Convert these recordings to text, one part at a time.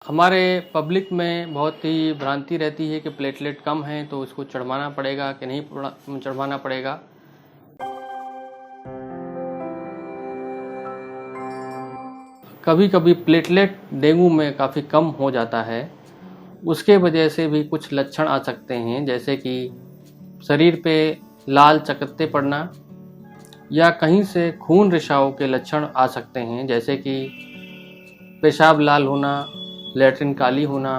हमारे पब्लिक में बहुत ही भ्रांति रहती है कि प्लेटलेट कम है तो उसको चढ़वाना पड़ेगा कि नहीं चढ़वाना पड़ेगा। कभी कभी प्लेटलेट डेंगू में काफ़ी कम हो जाता है, उसके वजह से भी कुछ लक्षण आ सकते हैं, जैसे कि शरीर पे लाल चकत्ते पड़ना या कहीं से खून रिसाव के लक्षण आ सकते हैं, जैसे कि पेशाब लाल होना, लैट्रिन काली होना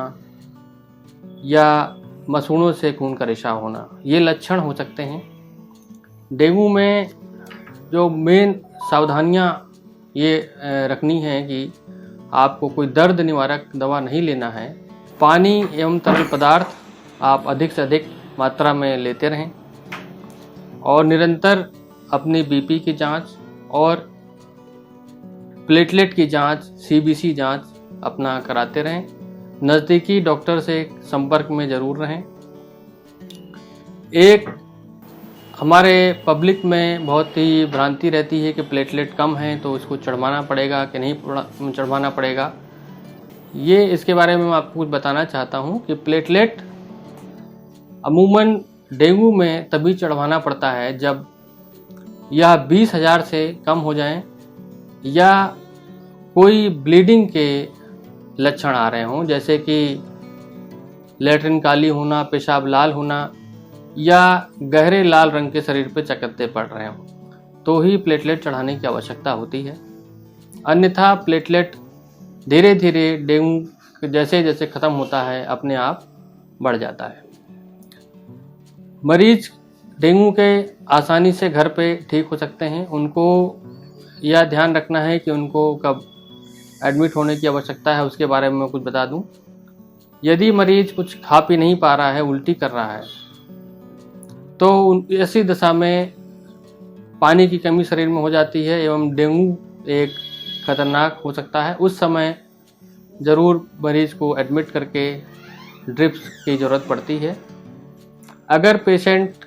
या मसूड़ों से खून का रिसाव होना, ये लक्षण हो सकते हैं। डेंगू में जो मेन सावधानियां ये रखनी है कि आपको कोई दर्द निवारक दवा नहीं लेना है। पानी एवं तरल पदार्थ आप अधिक से अधिक मात्रा में लेते रहें और निरंतर अपनी बीपी की जांच और प्लेटलेट की जांच, सीबीसी जांच अपना कराते रहें। नज़दीकी डॉक्टर से संपर्क में ज़रूर रहें। एक हमारे पब्लिक में बहुत ही भ्रांति रहती है कि प्लेटलेट कम है तो उसको चढ़वाना पड़ेगा कि नहीं चढ़वाना पड़ेगा। ये इसके बारे में मैं आपको कुछ बताना चाहता हूँ कि प्लेटलेट अमूमन डेंगू में तभी चढ़वाना पड़ता है जब यह 20,000 से कम हो जाएं या कोई ब्लीडिंग के लक्षण आ रहे हों, जैसे कि लैट्रिन काली होना, पेशाब लाल होना या गहरे लाल रंग के शरीर पर चकत्ते पड़ रहे हों, तो ही प्लेटलेट चढ़ाने की आवश्यकता होती है। अन्यथा प्लेटलेट धीरे धीरे डेंगू जैसे जैसे ख़त्म होता है अपने आप बढ़ जाता है। मरीज डेंगू के आसानी से घर पे ठीक हो सकते हैं। उनको यह ध्यान रखना है कि उनको कब एडमिट होने की आवश्यकता है, उसके बारे में मैं कुछ बता दूं। यदि मरीज कुछ खा पी नहीं पा रहा है, उल्टी कर रहा है, तो ऐसी दशा में पानी की कमी शरीर में हो जाती है एवं डेंगू एक खतरनाक हो सकता है। उस समय ज़रूर मरीज को एडमिट करके ड्रिप्स की ज़रूरत पड़ती है। अगर पेशेंट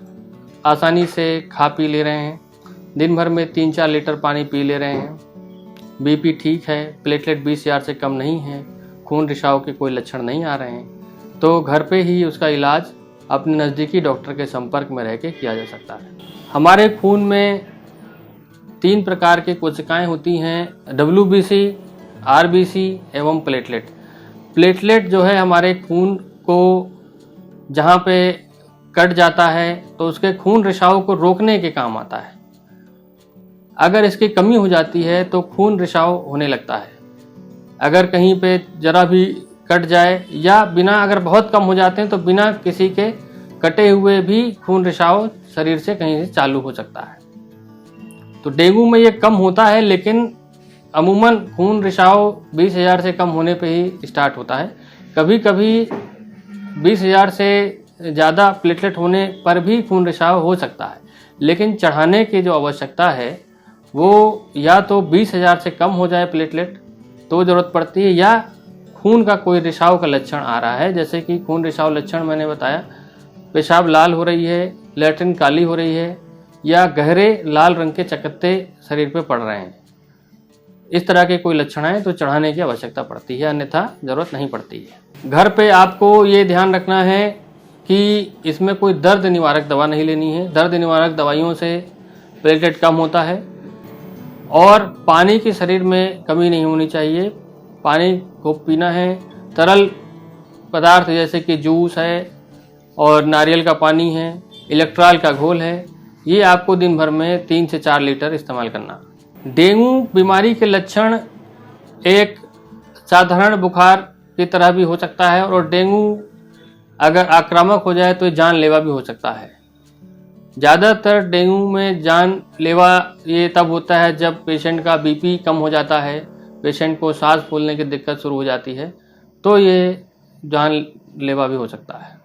आसानी से खा पी ले रहे हैं, दिन भर में 3-4 लीटर पानी पी ले रहे हैं, बीपी ठीक है, प्लेटलेट 20,000 से कम नहीं है, खून रिसाव के कोई लक्षण नहीं आ रहे हैं, तो घर पे ही उसका इलाज अपने नज़दीकी डॉक्टर के संपर्क में रह के किया जा सकता है। हमारे खून में 3 प्रकार की कोशिकाएं होती हैं, WBC, RBC एवं प्लेटलेट। प्लेटलेट जो है हमारे खून को जहाँ पे कट जाता है तो उसके खून रिसाव को रोकने के काम आता है। अगर इसकी कमी हो जाती है तो खून रिसाव होने लगता है। अगर कहीं पे जरा भी कट जाए या बिना, अगर बहुत कम हो जाते हैं तो बिना किसी के कटे हुए भी खून रिसाव शरीर से कहीं से चालू हो सकता है। तो डेंगू में ये कम होता है, लेकिन अमूमन खून रिसाव 20,000 से कम होने पे ही स्टार्ट होता है। कभी कभी 20,000 से ज़्यादा प्लेटलेट होने पर भी खून रिसाव हो सकता है, लेकिन चढ़ाने की जो आवश्यकता है वो या तो 20,000 से कम हो जाए प्लेटलेट तो ज़रूरत पड़ती है, या खून का कोई रिसाव का लक्षण आ रहा है, जैसे कि खून रिसाव लक्षण मैंने बताया, पेशाब लाल हो रही है, लैट्रिन काली हो रही है या गहरे लाल रंग के चकत्ते शरीर पे पड़ रहे हैं। इस तरह के कोई लक्षण आए तो चढ़ाने की आवश्यकता पड़ती है, अन्यथा ज़रूरत नहीं पड़ती है। घर पे आपको ये ध्यान रखना है कि इसमें कोई दर्द निवारक दवा नहीं लेनी है। दर्द निवारक दवाइयों से प्लेटलेट कम होता है और पानी की शरीर में कमी नहीं होनी चाहिए। पानी को पीना है। तरल पदार्थ जैसे कि जूस है और नारियल का पानी है, इलेक्ट्रॉल का घोल है, ये आपको दिन भर में 3 से 4 लीटर इस्तेमाल करना। डेंगू बीमारी के लक्षण एक साधारण बुखार की तरह भी हो सकता है और डेंगू अगर आक्रामक हो जाए तो जानलेवा भी हो सकता है। ज़्यादातर डेंगू में जानलेवा ये तब होता है जब पेशेंट का बीपी कम हो जाता है, पेशेंट को सांस फूलने की दिक्कत शुरू हो जाती है, तो ये जानलेवा भी हो सकता है।